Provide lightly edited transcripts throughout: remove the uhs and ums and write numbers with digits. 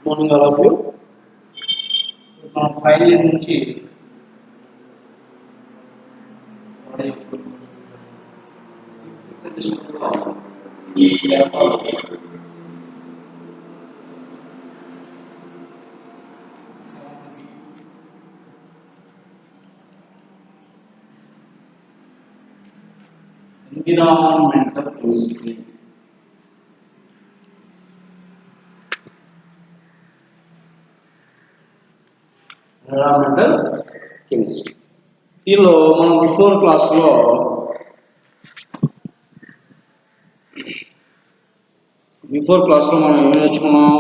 Morning all of you. మనం final year నుంచి environmental chemistry దీనిలో మనం బిఫోర్ క్లాస్లో మనం ఏం నేర్చుకున్నాం?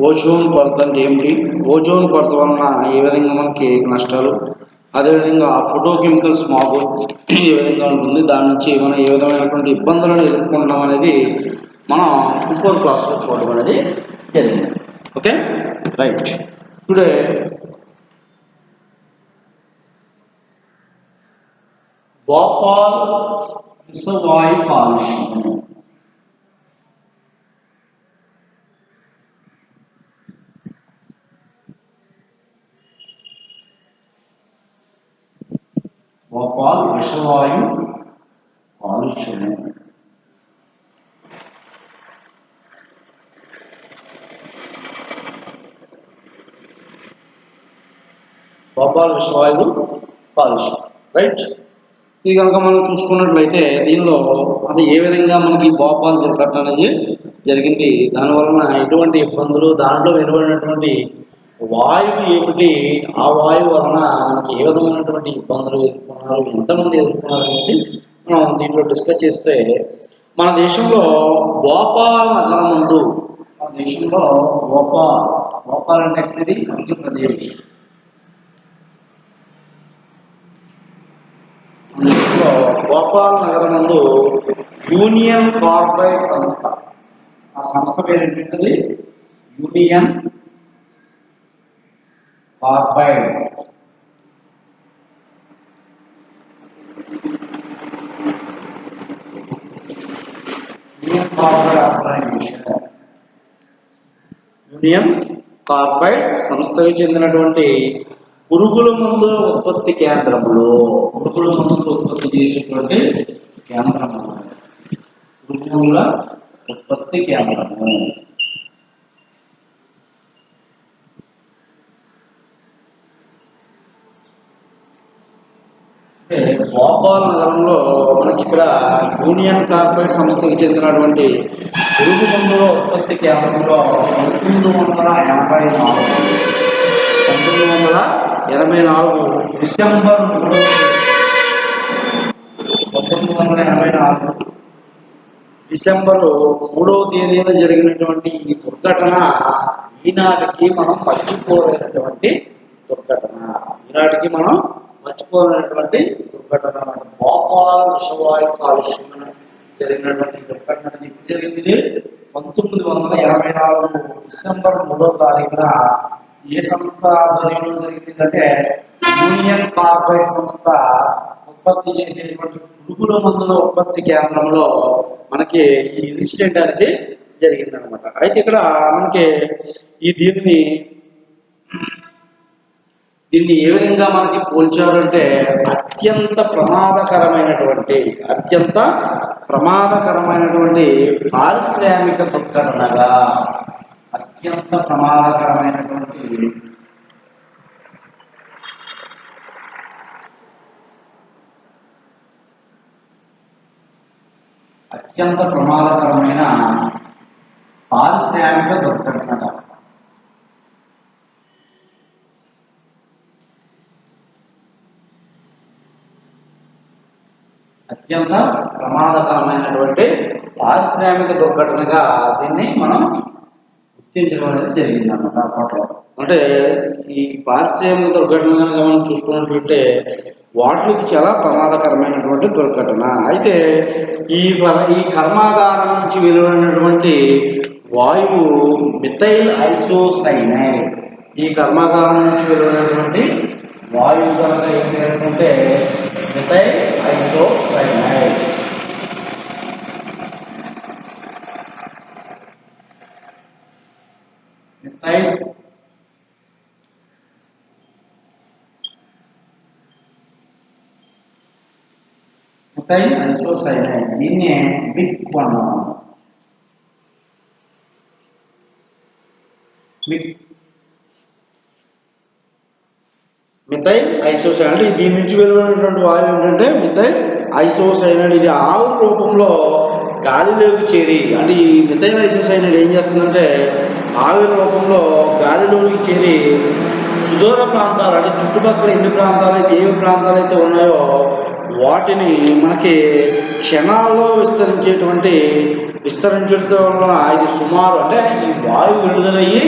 ఓజోన్ కొరత అంటే ఏమిటి, ఓజోన్ కొరత వలన ఏ విధంగా మనకి నష్టాలు, అదేవిధంగా ఫోటోకెమికల్ స్మాగ్ ఏ విధంగా ఉంటుంది, దాని నుంచి మనం ఏ విధమైనటువంటి ఇబ్బందులను ఎదుర్కొంటున్నాం అనేది మనం బిఫోర్ క్లాస్లో చూడడం అనేది జరిగింది. Okay right. టుడే భోపాల్ విషవాయు కాలుష్యం. భోపాల్ విషవాయు కాలుష్యం. భోపాల్ విషవాయువు కాలుష్యం రైట్. ఇది కనుక మనం చూసుకున్నట్లయితే దీనిలో అది ఏ విధంగా మనకి భోపాల్ దుర్ఘటన అనేది జరిగింది, దానివలన ఎటువంటి ఇబ్బందులు, దాంట్లో వెలువడినటువంటి వాయువు ఏమిటి, ఆ వాయువు వలన మనకి ఏ విధమైనటువంటి ఇబ్బందులు ఎదుర్కొన్నారు, ఎంతమంది ఎదుర్కొన్నారు అనేది మనం దీంట్లో డిస్కస్ చేస్తే, మన దేశంలో భోపాల్ నగరం నందు, మన దేశంలో భోపాల్ అంటే ఎక్కడిది? మధ్యప్రదేశ్. భోపాల్ నగరం నందు యూనియన్ కార్బైడ్ సంస్థ, ఆ సంస్థ పేరు ఏంటంటే యూనియన్ కార్బైడ్. యూనియన్ కార్బైడ్ సంస్థకు చెందినటువంటి పురుగుల మందుల ఉత్పత్తి కేంద్రంలో, పురుగుల మందుల ఉత్పత్తి చేసేటువంటి కేంద్రము, పురుగుల ఉత్పత్తి కేంద్రము. భోపాల్ నగరంలో మనకి ఇక్కడ యూనియన్ కార్బైడ్ సంస్థకి చెందినటువంటి పురుగు మందుల ఉత్పత్తి కేంద్రంలో 1984 డిసెంబరు 3వ తేదీన జరిగినటువంటి ఈ దుర్ఘటన ఈనాటికి మనం మర్చిపోలేనటువంటి దుర్ఘటన. భోపాల్ విషవాయు కాలుష్యం జరిగినటువంటి దుర్ఘటన జరిగింది 1984 డిసెంబర్ 3వ తారీఖున. ఏ సంస్థ ఆధ్వర్యంలో జరిగిందంటే యూనియన్ కార్బైడ్ సంస్థ ఉత్పత్తి చేసేటువంటి పురుగుల మందుల ఉత్పత్తి కేంద్రంలో మనకి ఈ ఇన్సిడెంట్ అనేది జరిగిందనమాట. అయితే ఇక్కడ మనకి దీన్ని ఏ విధంగా మనకి పోల్చారంటే అత్యంత ప్రమాదకరమైనటువంటి పారిశ్రామిక దుర్ఘటనగా, అత్యంత ప్రమాదకరమైనటువంటి పారిశ్రామిక దుర్ఘటన. అత్యంత ప్రమాదకరమైనటువంటి పారిశ్రామిక దుర్ఘటనగా దీన్ని మనం గుర్తించడం అనేది జరిగింది అన్నమాట అప్పట్లో. అంటే ఈ పారిశ్రామిక దుర్ఘటనగా మనం చూసుకున్నట్లయితే వాటికి చాలా ప్రమాదకరమైనటువంటి దుర్ఘటన. అయితే ఈ కర్మాగారం నుంచి వెలువడినటువంటి వాయువు మిథైల్ ఐసోసైనైడ్. ఈ కర్మాగారం నుంచి వెలువడినటువంటి వాయువు కనుక ఏంటంటే మిథైల్ ఐసోసైనైడ్. మిథైల్ ఐసోసైనైడ్ దీన్నే మిక్ అన్నాం. మిథైల్ ఐసోసైనైడ్ అంటే దీని నుంచి వెలువడినటువంటి వాయువు ఏంటంటే మిథైల్ ఐసోసైనైడ్. ఇది ఆవిరి రూపంలో గాలిలోకి చేరి, అంటే ఈ మిథైల్ ఐసోసైనైడ్ ఏం చేస్తుందంటే ఆవిరి రూపంలో గాలిలోకి చేరి సుదూర ప్రాంతాలు, అంటే చుట్టుపక్కల ఎన్ని ప్రాంతాలు అయితే ఏమి ప్రాంతాలు అయితే ఉన్నాయో వాటిని మనకి క్షణాల్లో విస్తరించడం వలన ఇది సుమారు, అంటే ఈ వాయువు విడుదలయ్యి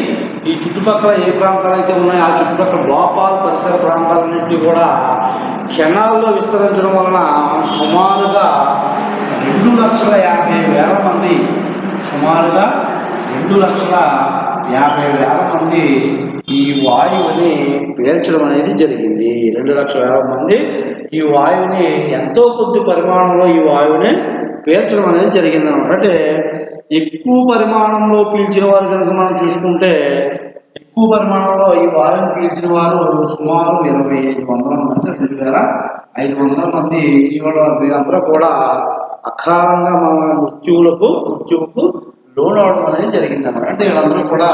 ఈ చుట్టుపక్కల ఏ ప్రాంతాలు అయితే ఉన్నాయో ఆ చుట్టుపక్కల భోపాల్ పరిసర ప్రాంతాలన్నింటినీ కూడా క్షణాల్లో విస్తరించడం వలన సుమారుగా 2,50,000 మంది, సుమారుగా 2,50,000 మంది ఈ వాయువుని పీల్చడం అనేది జరిగింది. 2,00,000 మంది ఈ వాయువుని, ఎంతో కొద్ది పరిమాణంలో ఈ వాయువుని పీల్చడం అనేది జరిగింది అనమాట. అంటే ఎక్కువ పరిమాణంలో పీల్చిన వారు కనుక మనం చూసుకుంటే, ఎక్కువ పరిమాణంలో ఈ వాయువుని పీల్చిన వారు సుమారు 2,500 మంది, 2,500 మంది వీళ్ళందరూ కూడా అకాలంగా మన మృత్యువుకు లోనవడం అనేది జరిగింది అన్నమాట. అంటే వీళ్ళందరూ కూడా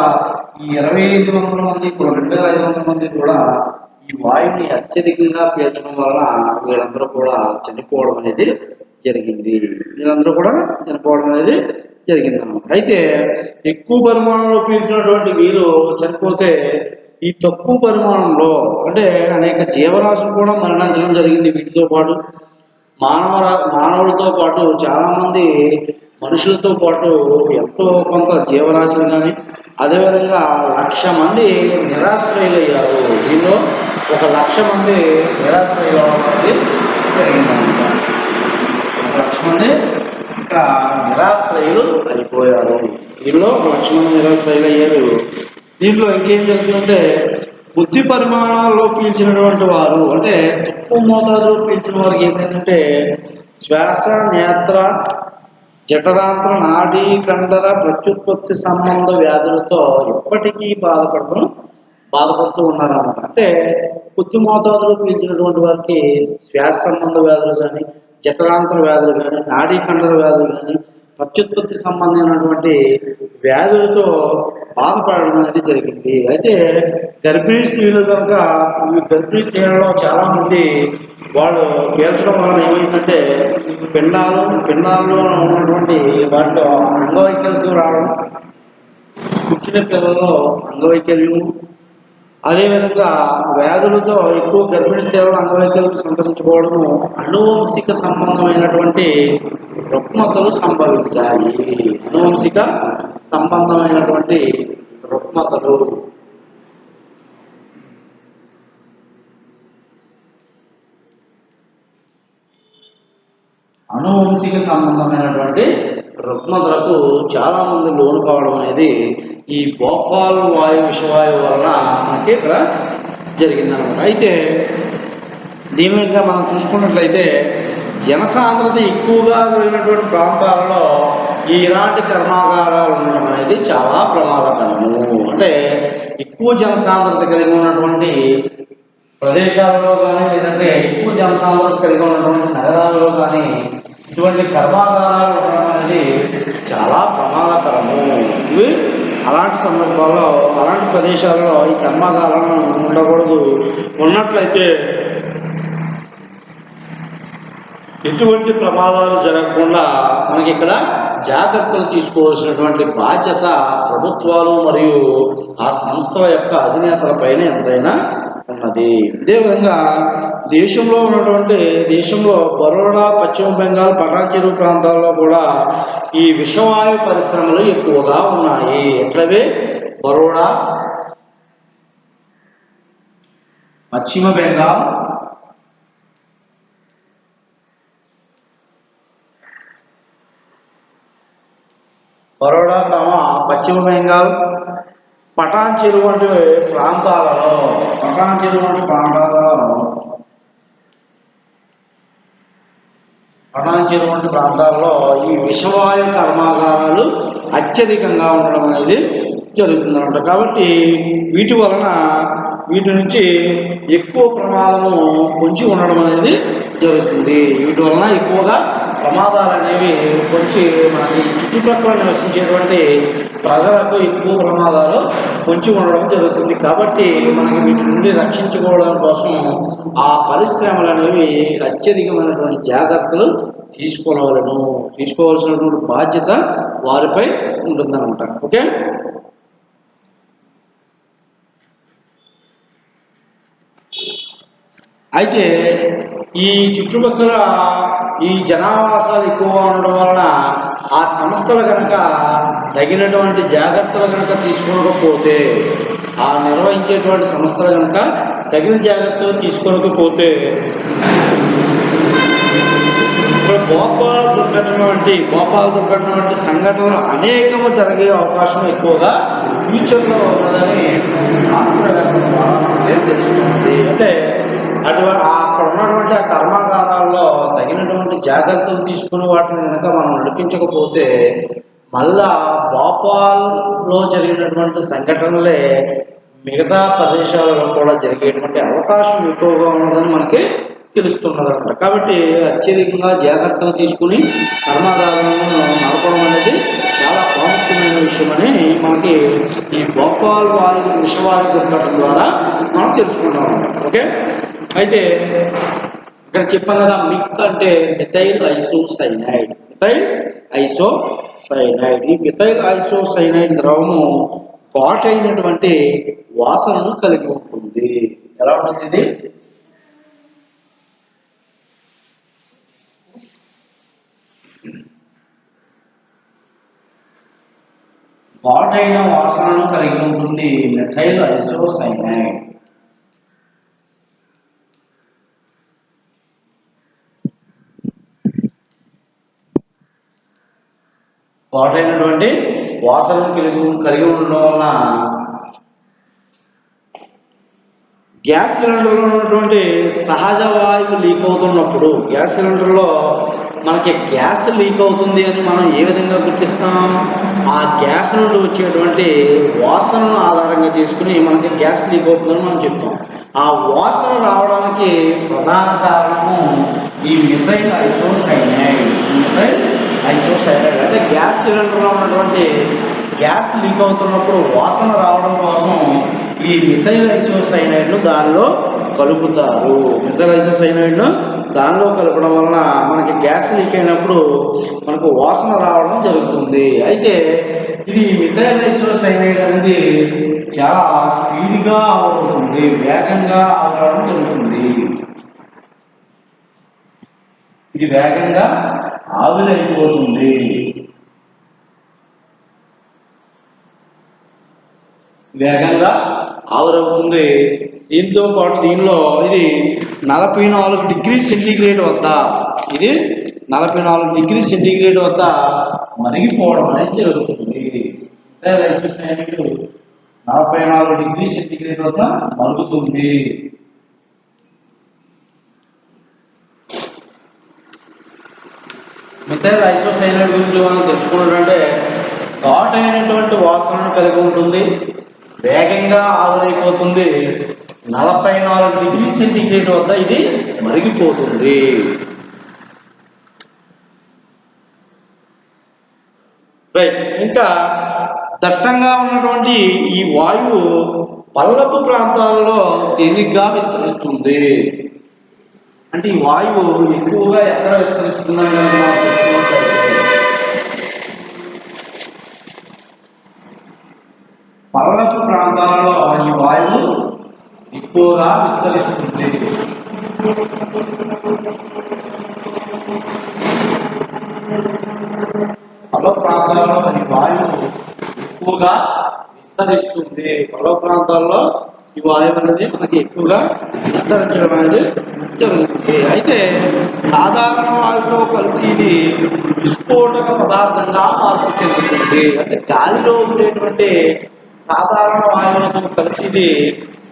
ఈ 2,500 మంది 2,500 మంది కూడా ఈ వాయువుని అత్యధికంగా పీల్చడం వలన వీళ్ళందరూ కూడా చనిపోవడం అనేది జరిగింది. అన్నమాట. అయితే ఎక్కువ పరిమాణంలో పీల్చినటువంటి వీరు చనిపోతే ఈ తక్కువ పరిమాణంలో, అంటే అనేక జీవరాశులు కూడా మరణించడం జరిగింది. వీటితో పాటు మానవులతో పాటు చాలామంది మనుషులతో పాటు ఎంతో కొంత జీవరాశులు కానీ, అదేవిధంగా 1,00,000 మంది నిరాశ్రయులయ్యారు. దీనిలో 1,00,000 మంది నిరాశ్రయులు అనేది జరిగిందన్నమాట. 1,00,000 మంది ఇక్కడ నిరాశ్రయులు అయిపోయారు. దీనిలో 1,00,000 మంది నిరాశ్రయులు అయ్యారు. దీంట్లో ఇంకేం జరుగుతుందంటే బుద్ధి పరిమాణాల్లో పీల్చినటువంటి వారు, అంటే తక్కువ మోతాదులో పీల్చిన వారికి ఏమైందంటే శ్వాస, నేత్ర, జఠరాంత్ర, నాడీ కండర ప్రత్యుత్పత్తి సంబంధ వ్యాధులతో ఇప్పటికీ బాధపడుతూ ఉన్నారన్నమాట. అంటే కొద్ది మోతాదులో పీల్చినటువంటి వారికి శ్వాస సంబంధ వ్యాధులు కానీ, జఠరాంతర వ్యాధులు కానీ, నాడీ కండర వ్యాధులు కానీ, ప్రత్యుత్పత్తి సంబంధమైనటువంటి వ్యాధులతో బాధపడడం అనేది జరిగింది. అయితే గర్భిణీ స్త్రీలు కనుక, ఈ గర్భిణీ స్త్రీలలో చాలామంది వాళ్ళు పీల్చడం వలన ఏమైందంటే పిండాల్లో ఉన్నటువంటి వాటిలో అంగవైకల్యం రావడం, పుట్టిన పిల్లల్లో అంగవైకల్యం, అదేవిధంగా వ్యాధులతో ఎక్కువ గర్భిణీ స్త్రీలలో అంగవైకల్యం సంతరించుకోవడము, అనువంశిక సంబంధమైనటువంటి రుగ్మతలు సంభవించాయి. అనువంశిక సంబంధమైనటువంటి రుగ్మతలు, రుగ్మతలకు చాలా మంది లోను కావడం అనేది ఈ భోపాల్ విషవాయువు వలన మనకి ఇక్కడ జరిగిందనమాట. అయితే దీని మీద మనం చూసుకున్నట్లయితే జనసాంద్రత ఎక్కువగా కలిగినటువంటి ప్రాంతాలలో ఇలాంటి కర్మాగారాలు ఉండడం అనేది చాలా ప్రమాదకరము. అంటే ఎక్కువ జనసాంద్రత కలిగి ఉన్నటువంటి ప్రదేశాలలో కానీ, లేదంటే ఎక్కువ జనసాంద్రత కలిగి ఉన్నటువంటి నగరాలలో కానీ ఇటువంటి కర్మాగారాలు ఉండడం అనేది చాలా ప్రమాదకరము. ఇవి అలాంటి సందర్భాల్లో, అలాంటి ప్రదేశాలలో ఈ కర్మాగారాలను ఉండకూడదు. ఉన్నట్లయితే ఎటువంటి ప్రమాదాలు జరగకుండా మనకి ఇక్కడ జాగ్రత్తలు తీసుకోవాల్సినటువంటి బాధ్యత ప్రభుత్వాలు మరియు ఆ సంస్థల యొక్క అధినేతలపైన ఎంతైనా ఉన్నది. అదేవిధంగా దేశంలో బరోడా, పశ్చిమ బెంగాల్, పటాన్చెరు ప్రాంతాల్లో కూడా ఈ విషవాయు పరిశ్రమలు ఎక్కువగా ఉన్నాయి. ఎక్కడవే బరోడా, పశ్చిమ బెంగాల్, పశ్చిమ బెంగాల్, పటాన్చెరు వంటి ప్రాంతాలలో ఈ విషవాయు కర్మాగారాలు అత్యధికంగా ఉండడం అనేది జరుగుతుంది అనమాట. కాబట్టి వీటి వలన వీటి నుంచి ఎక్కువ ప్రమాదము పొంచి ఉండడం అనేది జరుగుతుంది. వీటి వలన ఎక్కువగా ప్రమాదాలు అనేవి పొంచి మనకి చుట్టుపక్కల నివసించేటువంటి ప్రజలకు ఎక్కువ ప్రమాదాలు పొంచి ఉండడం జరుగుతుంది. కాబట్టి మనకి వీటి నుండి రక్షించుకోవడం కోసం ఆ పరిశ్రమలు అనేవి అత్యధికమైనటువంటి జాగ్రత్తలు తీసుకోవాల్సినటువంటి బాధ్యత వారిపై ఉంటుందన్నమాట. ఓకే, అయితే ఈ చుట్టుపక్కల ఈ జనావాసాలు ఎక్కువగా ఉండడం వలన ఆ సంస్థలు కనుక తగినటువంటి జాగ్రత్తలు కనుక తీసుకోకపోతే, ఆ నిర్వహించేటువంటి సంస్థలు కనుక తగిన జాగ్రత్తలు తీసుకోకపోతే ఇప్పుడు భోపాల్ దుర్ఘటన వంటి సంఘటనలు అనేకము జరిగే అవకాశం ఎక్కువగా ఫ్యూచర్లో ఉన్నదని శాస్త్రవేత్తల ద్వారా మనకి తెలుస్తుంది. అంటే అక్కడ ఉన్నటువంటి ఆ కర్మాగారాల్లో తగినటువంటి జాగ్రత్తలు తీసుకుని వాటిని కనుక మనం నడిపించకపోతే మళ్ళా భోపాల్లో జరిగినటువంటి సంఘటనలే మిగతా ప్రదేశాలలో కూడా జరిగేటువంటి అవకాశం ఎక్కువగా ఉన్నదని మనకి తెలుస్తున్నదన్నమాట. కాబట్టి అత్యధికంగా జాగ్రత్తలు తీసుకుని కర్మాగారాలను నడపడం అనేది చాలా ప్రాముఖ్యమైన విషయమని మనకి ఈ భోపాల్ విషవాయు దుర్ఘటన ద్వారా మనం తెలుసుకుంటాం అన్నమాట. ఓకే, అయితే ఇక్కడ చెప్పాం కదా, మిక్ అంటే మిథైల్ ఐసోసైనైడ్. ఈ మిథైల్ ఐసోసైనైడ్ ద్రవము ఘాటైనటువంటి వాసనను కలిగి ఉంటుంది. ఎలా ఉంటుంది ఇది? ఘాటైన వాసనను కలిగి ఉంటుంది మిథైల్ ఐసోసైనైడ్. ఘాటైనటువంటి వాసనను కలిగి ఉండడం వలన గ్యాస్ సిలిండర్లో ఉన్నటువంటి సహజ వాయువు లీక్ అవుతున్నప్పుడు, గ్యాస్ సిలిండర్లో మనకి గ్యాస్ లీక్ అవుతుంది అని మనం ఏ విధంగా గుర్తిస్తాం? ఆ గ్యాస్ నుండి వచ్చేటువంటి వాసనను ఆధారంగా చేసుకుని మనకి గ్యాస్ లీక్ అవుతుందని మనం చెప్తాం. ఆ వాసన రావడానికి ప్రధాన కారణము ఈ మిథైల్ ఐసోసైనైడ్. అంటే గ్యాస్ సిలిండర్లో ఉన్నటువంటి గ్యాస్ లీక్ అవుతున్నప్పుడు వాసన రావడం కోసం ఈ మిథైల్ ఐసోసైనైడ్ను దానిలో కలుపుతారు. మిథైల్ ఐసోసైనైడ్ను దానిలో కలపడం వలన మనకి గ్యాస్ లీక్ అయినప్పుడు మనకు వాసన రావడం జరుగుతుంది. అయితే ఇది మిథైల్ ఐసోసైనైడ్ అనేది చాలా స్పీడ్గా ఆవిరవుతుంది, వేగంగా ఆవిరవడం జరుగుతుంది. ఇది వేగంగా ఆవిరైపోతుంది. వేగంగా ఆవిరవుతుంది. దీంతో పాటు దీనిలో ఇది 44 డిగ్రీ సెంటీగ్రేడ్ వద్ద, ఇది 44 డిగ్రీ సెంటీగ్రేడ్ వద్ద మరిగిపోవడం అనేది జరుగుతుంది. 44 డిగ్రీ సెంటీగ్రేడ్ వద్ద మరుగుతుంది. మిథైల్ ఐసోసైనైడ్ గురించి మనం తెలుసుకున్నట్లంటే ఘాటైనటువంటి వాసనను కలిగి ఉంటుంది, వేగంగా ఆవిరైపోతుంది, 44 డిగ్రీ సెంటీగ్రేడ్ వద్ద ఇది మరిగిపోతుంది. రైట్, ఇంకా దట్టంగా ఉన్నటువంటి ఈ వాయువు పల్లపు ప్రాంతాలలో తేలిగ్గా విస్తరిస్తుంది. అంటే ఈ వాయువు ఎక్కువగా ఎక్కడ విస్తరిస్తుందని మనం చూసుకున్నట్లయితే పల్లపు ప్రాంతాలలో ఈ వాయువు ఎక్కువగా విస్తరిస్తుంది. పల్లపు ప్రాంతాల్లో ఈ వాయువు ఎక్కువగా విస్తరిస్తుంది. పల్లపు ప్రాంతాల్లో ఈ వాయువు అనేది మనకి ఎక్కువగా విస్తరించడం అనేది జరుగుతుంది. అయితే సాధారణ వాయువుతో కలిసి ఇది విస్ఫోటక పదార్థంగా మార్పు చెందుతుంది. అంటే గాలిలో ఉండేటువంటి సాధారణ వాయువులతో కలిసి ఇది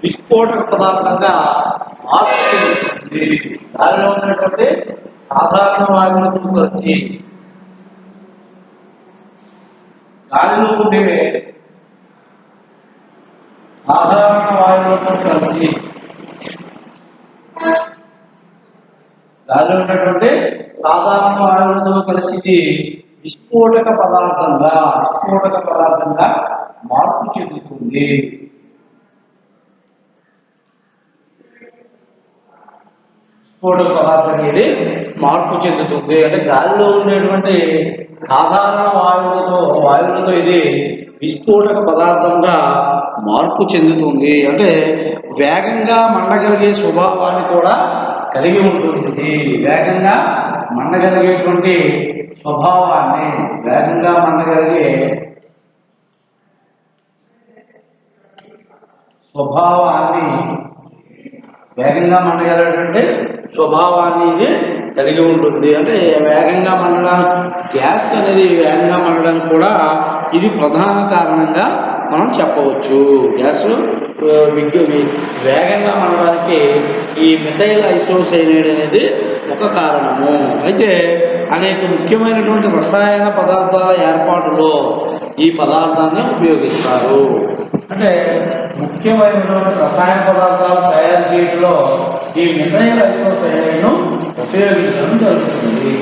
విస్ఫోటక పదార్థంగా మార్పు చెందుతుంది. గాలిలో ఉన్నటువంటి సాధారణ వాయువులతో కలిసి గాలిలో ఉండే సాధారణ వాయువులతో కలిసి గాలిలో ఉన్నటువంటి సాధారణ వాయువులతో కలిసి ఇది విస్ఫోటక పదార్థంగా మార్పు చెందుతుంది. విస్ఫోటక పదార్థం అనేది మార్పు చెందుతుంది. అంటే గాలిలో ఉండేటువంటి సాధారణ వాయువులతో ఇది విస్ఫోటక పదార్థంగా మార్పు చెందుతుంది. అంటే వేగంగా మండగలిగే స్వభావాన్ని కూడా కలిగి ఉంటుంది. వేగంగా మండగలిగేటువంటి స్వభావాన్ని వేగంగా మండగలిగే స్వభావాన్ని ఇది కలిగి ఉంటుంది. అంటే వేగంగా మండడానికి గ్యాస్ అనేది వేగంగా మండడానికి కూడా ఇది ప్రధాన కారణంగా మనం చెప్పవచ్చు. గ్యాస్ వేగంగా మండడానికి ఈ మిథైల్ ఐసోసైనైడ్ అనేది ఒక కారణము. అయితే అనేక ముఖ్యమైనటువంటి రసాయన పదార్థాల ఏర్పాటులో ఈ పదార్థాన్ని ఉపయోగిస్తారు. అంటే ముఖ్యమైనటువంటి రసాయన పదార్థాలు తయారు చేయడంలో ఈ మిథైల్ ఐసోసైనైడ్ను ఉపయోగించడం జరుగుతుంది.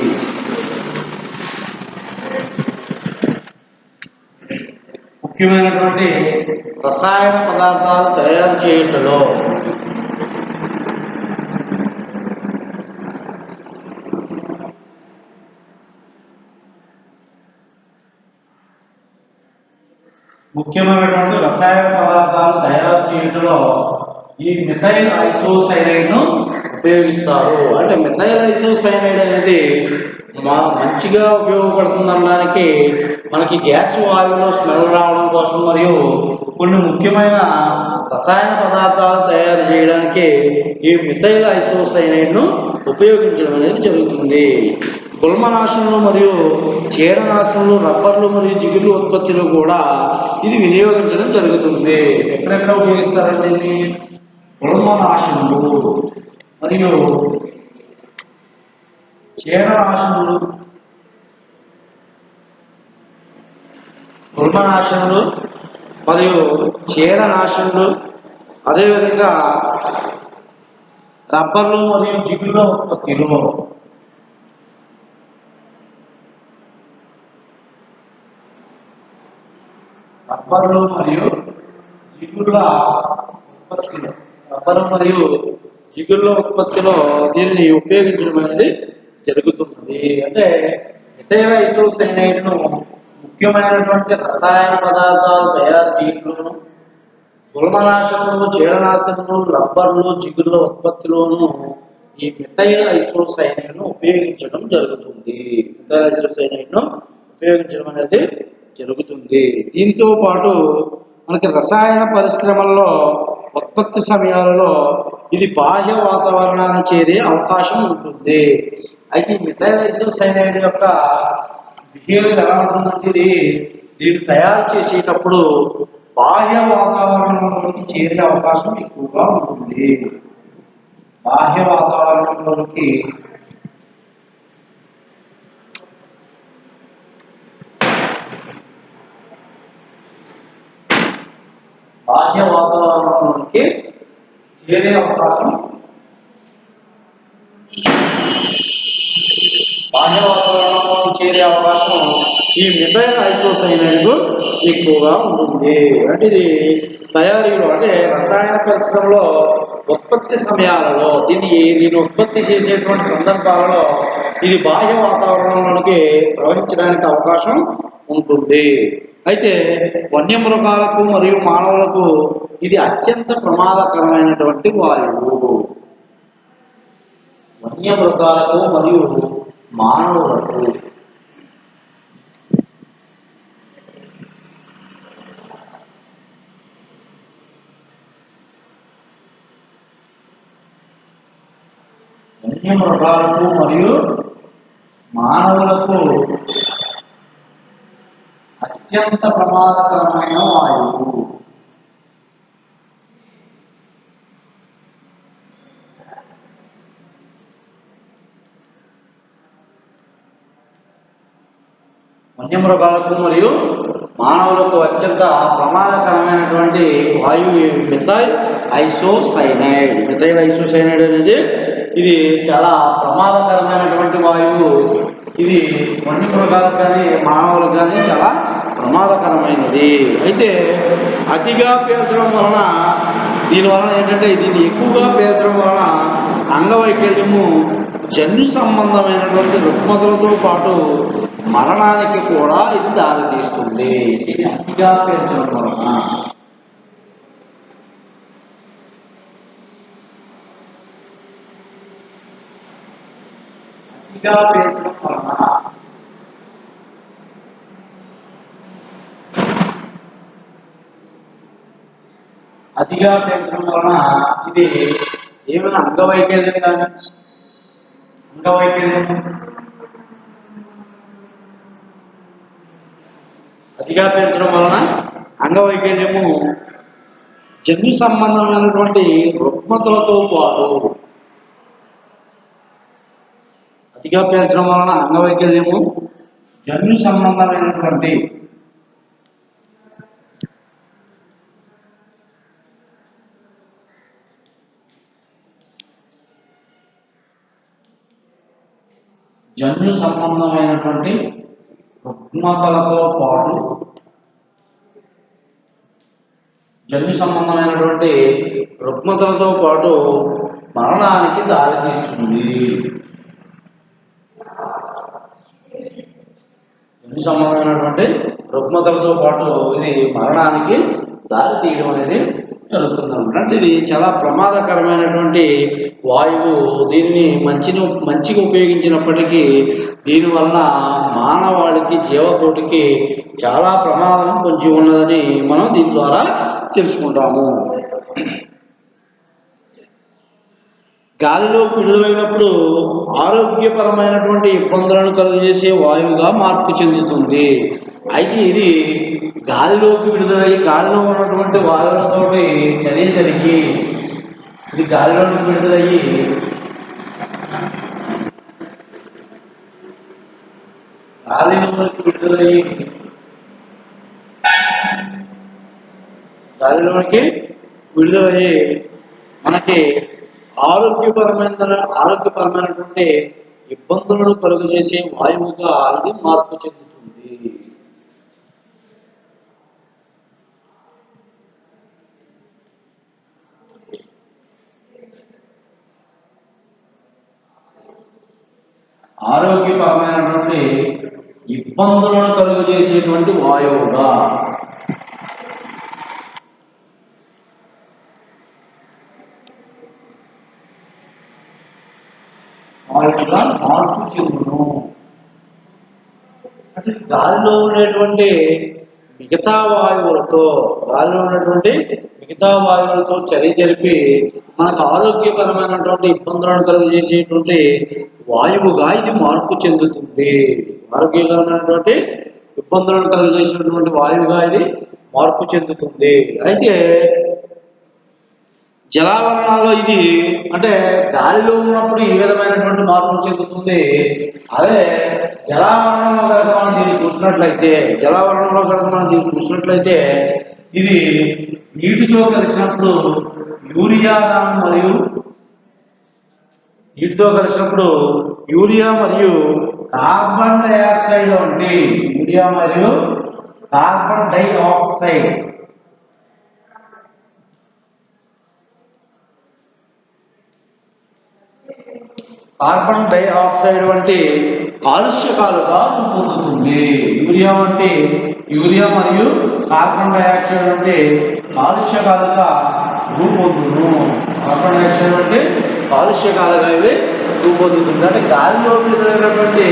ముఖ్యమైనటువంటి రసాయన పదార్థాలు తయారు చేయడంలో ఈ మిథైల్ ఐసోసైనైడ్ను ఉపయోగిస్తారు. అంటే మిథైల్ ఐసోసైనైడ్ అనేది మంచిగా ఉపయోగపడుతుంది అనడానికి మనకి గ్యాస్ వాయువులో స్మెల్ రావడం కోసం మరియు కొన్ని ముఖ్యమైన రసాయన పదార్థాలు తయారు చేయడానికి ఈ మిథైల్ ఐసోసైనైడ్ను ఉపయోగించడం అనేది జరుగుతుంది. గుల్మనాశనలు మరియు చీడనాశనలు, రబ్బర్లు మరియు జిగురు ఉత్పత్తిలో కూడా ఇది వినియోగించడం జరుగుతుంది. ఎక్కడెక్కడ ఉపయోగిస్తారండి దీన్ని? గుల్మనాశనలు మరియు చీడనాశనలు, అదేవిధంగా రబ్బర్లు మరియు జిగుళ్ళ ఉత్పత్తిలో జిగుళ్ళ ఉత్పత్తిలో దీనిని ఉపయోగించడం అనేది జరుగుతున్నది. అంటే మిథైల్ ఐసోసైనైడ్ను ముఖ్యమైనటువంటి రసాయన పదార్థాలు తయారు చేయడంలోను, గుల్మనాశనలు, చీడనాశనలు, రబ్బర్లు, జిగుళ్ళ ఉత్పత్తిలోను ఈ మిథైల్ ఐసోసైనైడ్ను ఉపయోగించడం జరుగుతుంది. దీంతో పాటు మనకి రసాయన పరిశ్రమల్లో ఉత్పత్తి సమయాలలో ఇది బాహ్య వాతావరణాన్ని చేరే అవకాశం ఉంటుంది. అయితే ఈ మిథైల్ ఐసోసైనైడ్ యొక్క బిహేవియర్ ఎలా ఉంటుందంటే దీన్ని తయారు చేసేటప్పుడు బాహ్య వాతావరణంలోకి చేరే అవకాశం ఎక్కువగా ఉంటుంది. బాహ్య వాతావరణంలోకి చేరే అవకాశం ఈ మిథైల్ ఐసోసైనైడ్కు ఎక్కువగా ఉంటుంది. అంటే ఇది తయారీలో అంటే రసాయన పరిశ్రమలో ఉత్పత్తి సమయాలలో దీన్ని ఉత్పత్తి చేసేటువంటి సందర్భాలలో ఇది బాహ్య వాతావరణంలోకి ప్రవహించడానికి అవకాశం ఉంటుంది. అయితే వన్యమృగాలకు మరియు మానవులకు ఇది అత్యంత ప్రమాదకరమైనటువంటి వాయువు. వన్యమృగాలకు మరియు మానవులకు అత్యంత ప్రమాదకరమైన వాయువు. వన్యమృగాలకు మరియు మానవులకు అత్యంత ప్రమాదకరమైనటువంటి వాయువు మిథైల్ ఐసోసైనైడ్. మిథైల్ ఐసోసైనైడ్ అనేది ఇది చాలా ప్రమాదకరమైనటువంటి వాయువు. ఇది వన్య మృగాలకు కానీ మానవులకు కానీ చాలా ప్రమాదకరమైనది. అయితే అతిగా పీల్చడం వలన దీనివలన ఏంటంటే దీన్ని ఎక్కువగా పీల్చడం వలన అంగవైకల్యము, జన్యు సంబంధమైనటువంటి రుగ్మతలతో పాటు మరణానికి కూడా ఇది దారితీస్తుంది. ఇది అతిగా పీల్చడం వలన. అతిగా పీల్చడం వలన అతిగా పీల్చడం వలన ఇది ఏమైనా అంగవైకల్యం కానీ అతిగా పీల్చడం వలన అంగవైకల్యము, జన్యు సంబంధమైనటువంటి రుగ్మతలతో పాటు అతిగా పీల్చడం వలన అంగవైకల్యము, జన్యు సంబంధమైనటువంటి రుగ్మతలతో పాటు మరణానికి దారితీస్తుంది. జన్యు సంబంధమైనటువంటి రుగ్మతలతో పాటు ఇది మరణానికి దారి తీయడం అనేది జరుగుతుంది అనమాట. ఇది చాలా ప్రమాదకరమైనటువంటి వాయువు. దీన్ని మంచిగా ఉపయోగించినప్పటికీ దీని వలన మానవాళికి, జీవకోటికి చాలా ప్రమాదం పొంచి ఉన్నదని మనం దీని ద్వారా తెలుసుకుంటాము. గాలిలోకి విడుదలైనప్పుడు ఆరోగ్యపరమైనటువంటి ఇబ్బందులను కలుగజేసే వాయువుగా మార్పు చెందుతుంది. అయితే ఇది గాలిలోకి విడుదలయ్యి గాలిలో ఉన్నటువంటి వాయువులతోటి చర్య జరిగి ఇది గాలిలోకి విడుదలయ్యి గాలిలోకి విడుదలయ్యి మనకి ఆరోగ్యపరమైనటువంటి ఇబ్బందులను కలుగజేసే వాయువుగా ఇది మార్పు చెందుతుంది. ఆరోగ్యపరమైనటువంటి ఇబ్బందులను కలుగజేసేటువంటి వాయువుగా మార్పు చెందును. అంటే గాలిలో ఉన్నటువంటి మిగతా వాయువులతో చర్య జరిపి మనకు ఆరోగ్యపరమైనటువంటి ఇబ్బందులను కలుగజేసేటువంటి వాయువుగా ఇది మార్పు చెందుతుంది. ఆరోగ్యకరమైనటువంటి ఇబ్బందులను కలుగజేసినటువంటి వాయువుగా ఇది మార్పు చెందుతుంది. అయితే జలావరణాల్లో ఇది అంటే గాలిలో ఉన్నప్పుడు ఈ విధమైనటువంటి మార్పులు చెందుతుంది. అదే జలావరణంలో కనుక మనం దీన్ని చూసినట్లయితే ఇది నీటితో కలిసినప్పుడు యూరియా మరియు కార్బన్ డైఆక్సైడ్ వంటి కార్బన్ డైఆక్సైడ్ వంటి కాలుష్యకాలుగా రూపొందుతుంది. యూరియా మరియు కార్బన్ డైఆక్సైడ్ వంటి కాలుష్యకాలుగా రూపొందును. కార్బన్ డైఆక్సైడ్ వంటి కాలుష్యకాలుగా ఇవి రూపొందుతుంది. అంటే గాలిలో విడుదలైనటువంటి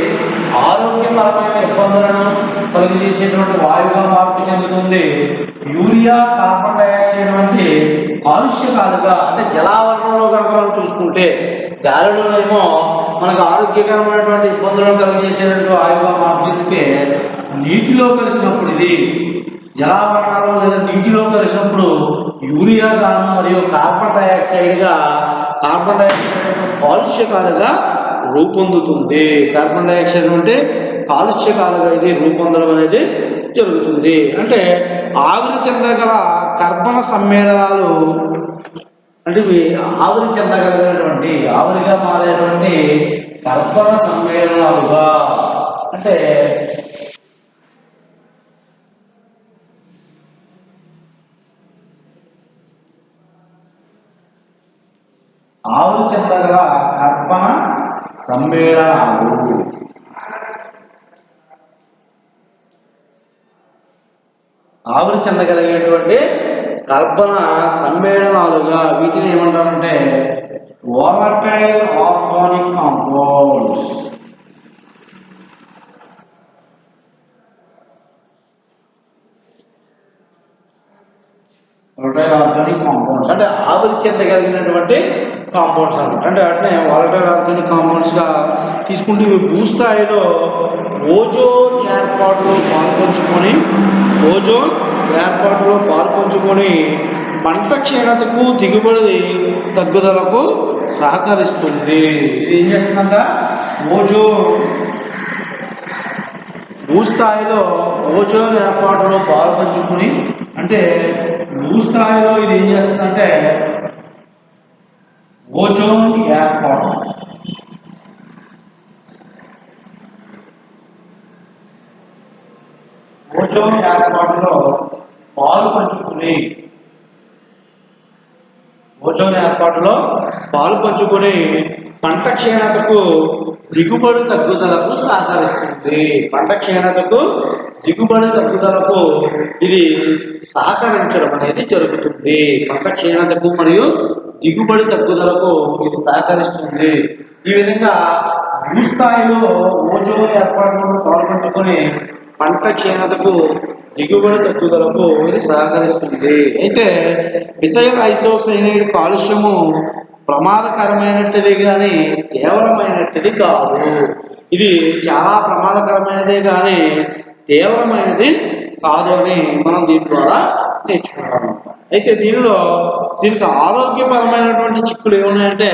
ఆరోగ్యపరమైన ఇబ్బందులను కలిగజేసేటువంటి వాయువుగా మార్పు చెందుతుంది. యూరియా, కార్బన్ డైఆక్సైడ్ వంటి కాలుష్యకాలుగా అంటే జలావరణంలో కనుక మనం చూసుకుంటే గాలిలోనేమో మనకు ఆరోగ్యకరమైనటువంటి ఇబ్బందులను కలిగజేసేటువంటి వాయువుగా మార్పు చెందితే నీటిలో కలిసినప్పుడు ఇది జలావరణాలు లేదా నీటిలో కలిసినప్పుడు యూరియా గాను మరియు కార్బన్ డైఆక్సైడ్ కాలుష్యకాలుగా రూపొందుతుంది. కార్బన్ డైఆక్సైడ్ అంటే కాలుష్యకాలుగా ఇది రూపొందడం అనేది జరుగుతుంది. అంటే ఆవిరి చెందగల కర్బన సమ్మేళనాలు అంటే ఇవి ఆవిరి చెందగలిగినటువంటి ఆవిరిగా మారేటువంటి కర్బన సమ్మేళనాలుగా అంటే ఆవిరి చెందగల కర్బన సమ్మేళనాలు ఆవిరి చెందగలిగేటువంటి కర్బన సమ్మేళనాలుగా వీటిని ఏమంటారంటే volatile organic compounds. volatile organic compounds అంటే ఆవిరి చెందగలిగినటువంటి కాంపౌండ్స్ అన్నమాట. అంటే వాటిని volatile organic compounds గా తీసుకుంటే ఇవి భూస్థాయిలో ఓజోన్ ఏర్పాటులో పాల్పంచుకొని పంట క్షీణతకు దిగుబడి తగ్గుదలకు సహకరిస్తుంది. ఇది ఏం చేస్తుందంట భూస్థాయిలో ఓజోన్ ఏర్పాటులో పాల్పంచుకొని అంటే భూస్థాయిలో ఇది ఏం చేస్తుందంటే ఓజోన్ ఏర్పాటులో పాలు పంచుకొని పంట క్షీణతకు దిగుబడి తగ్గుదలకు సహకరిస్తుంది. ఇది సహకరించడం అనేది జరుగుతుంది. పంట క్షీణతకు మరియు దిగుబడి తగ్గుదలకు ఇది సహకరిస్తుంది. ఈ విధంగా భూస్థాయిలో ఓజోన్ ఏర్పాటులో పాల్పంచుకొని పంట క్షీణతకు దిగుబడి తగ్గుదలకు ఇది సహకరిస్తుంది. అయితే మిథైల్ ఐసోసైనైడ్ కాలుష్యము ప్రమాదకరమైనటిది కానీ తీవ్రమైనటిది కాదు. ఇది చాలా ప్రమాదకరమైనదే కానీ తీవ్రమైనది కాదు అని మనం దీని ద్వారా నేర్చుకుంటాం. అయితే దీనికి ఆరోగ్యపరమైనటువంటి చిక్కులు ఏమున్నాయంటే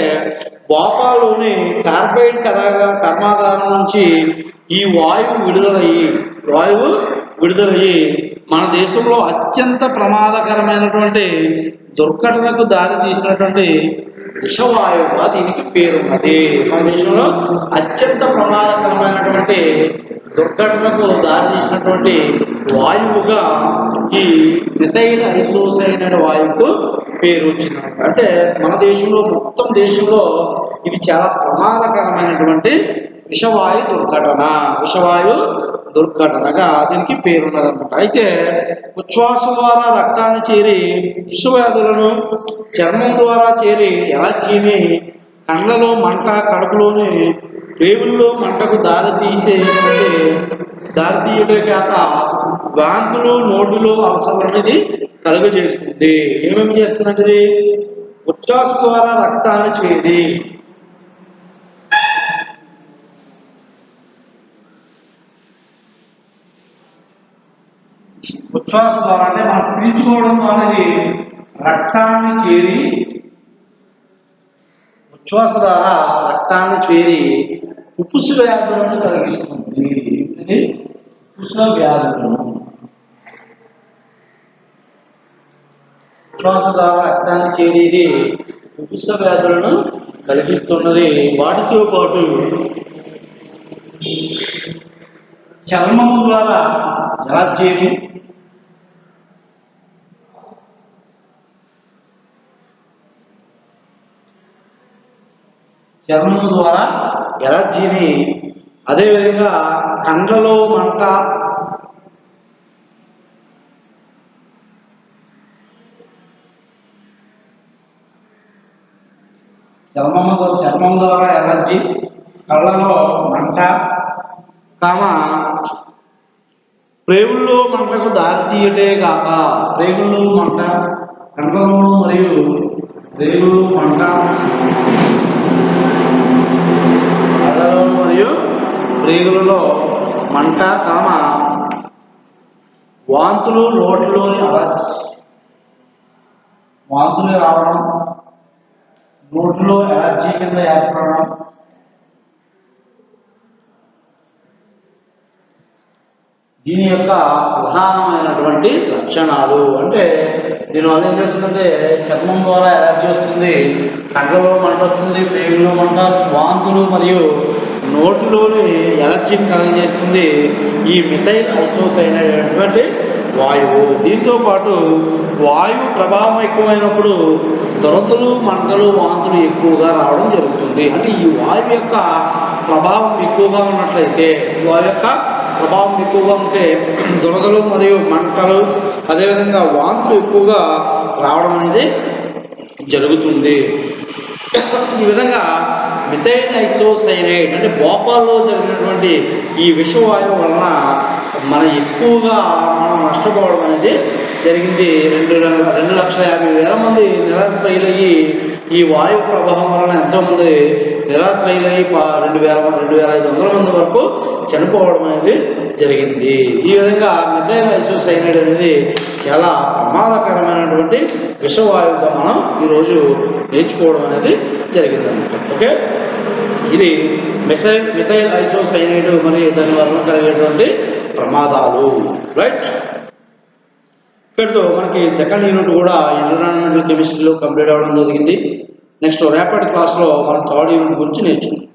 భోపాల్లోని కార్బైడ్ కర్మాగారం నుంచి ఈ వాయువు విడుదలయ్యి మన దేశంలో అత్యంత ప్రమాదకరమైనటువంటి దుర్ఘటనకు దారి తీసినటువంటి విషవాయువుగా దీనికి పేరున్నది. మన దేశంలో అత్యంత ప్రమాదకరమైనటువంటి దుర్ఘటనకు దారి తీసినటువంటి వాయువుగా ఈ మిథైల్ ఐసోసైనైడ్ వాయువుకు పేరు వచ్చింది. అంటే మన దేశంలో మొత్తం దేశంలో ఇది చాలా ప్రమాదకరమైనటువంటి విషవాయు దుర్ఘటనగా దీనికి పేరున్నదన్నమాట. అయితే ఉచ్ఛ్వాసం ద్వారా రక్తాన్ని చేరి విషవ్యాధులను, చర్మం ద్వారా చేరి ఎలర్జీని, కండ్లలో మంట, కడుపులోని రేవుల్లో మంటకు దారితీయటే కాక వాంతులు, నోటిలో అలసలు అనేది కలుగజేస్తుంది. ఏమేమి చేస్తుందంటే ఇది ఉచ్ఛ్వాసం ద్వారా రక్తాన్ని చేరి ఉచ్ఛ్వాస ద్వారా అంటే మనం పీల్చుకోవడం ద్వారా రక్తాన్ని చేరి ఉచ్ఛ్వాస ద్వారా రక్తాన్ని చేరి ఉప్పుసు వ్యాధులను కలిగిస్తుంది. ఉచ్ఛ్వాస ద్వారా రక్తాన్ని చేరి ఉప్పుసు వ్యాధులను కలిగిస్తున్నది. వాటితో పాటు చర్మము ద్వారా ఎలర్జీని, అదేవిధంగా కండ్లలో మంట, చర్మం ద్వారా ఎలర్జీ, కళ్ళలో మంట, ప్రేగుల్లో మంటకు దారితీయటే కాక ప్రేగుల్లో మంట, కండ్లలో మరియు ప్రేగుల్లో మంట, కళ్ళలో మరియు ప్రేగులలో మంట, వాంతులు, నోటిలోని వాంతులు రావడం, నోటిలో ఎలర్జీ కింద దీని యొక్క ప్రధానమైనటువంటి లక్షణాలు అంటే దీనివల్ల ఏం జరుగుతుందంటే చర్మం ద్వారా ఎలర్జీ వస్తుంది, కండ్లలో మంట వస్తుంది, పేగులో మంట, వాంతులు మరియు నోటిలోని ఎలర్జీని కలుగజేస్తుంది ఈ మిథైల్ ఐసోసైనైడ్ అనేటువంటి వాయువు. దీంతో పాటు వాయువు ప్రభావం ఎక్కువైనప్పుడు దురదలు, మంటలు, వాంతులు ఎక్కువగా రావడం జరుగుతుంది. అంటే ఈ వాయువు యొక్క ప్రభావం ఎక్కువగా ఉన్నట్లయితే, వాయువు యొక్క ప్రభావం ఎక్కువగా ఉంటే దురదలు మరియు మంటలు, అదేవిధంగా వాంతులు ఎక్కువగా రావడం అనేది జరుగుతుంది. ఈ విధంగా మిథైల్ ఐసోసైనైడ్ అంటే భోపాల్లో జరిగినటువంటి ఈ విషవాయువు వలన ఎక్కువగా మనం నష్టపోవడం అనేది జరిగింది. 2,50,000 మంది నిరాశ్రయులయ్యి ఈ వాయు ప్రభావం వలన ఎంతోమంది నిరాశ్రయులయ్యి 2,500 మంది వరకు చనిపోవడం అనేది జరిగింది. ఈ విధంగా మిథైల్ ఐసోసైనైడ్ అనేది చాలా ప్రమాదకరమైనటువంటి విషవాయువుగా మనం ఈరోజు నేర్చుకోవడం అనేది జరిగిందన్నమాట. ఓకే, ఇది మిథైల్ ఐసోసైనైడ్ మరియు దాని వలన కలిగేటువంటి ప్రమాదాలు. రైట్, ఇక్కడితో మనకి సెకండ్ యూనిట్ కూడా ఎన్విరాన్మెంటల్ కెమిస్ట్రీలో కంప్లీట్ అవ్వడం జరిగింది. నెక్స్ట్ రేపటి క్లాస్లో మనం థర్డ్ యూనిట్ గురించి నేర్చుకుంటాం.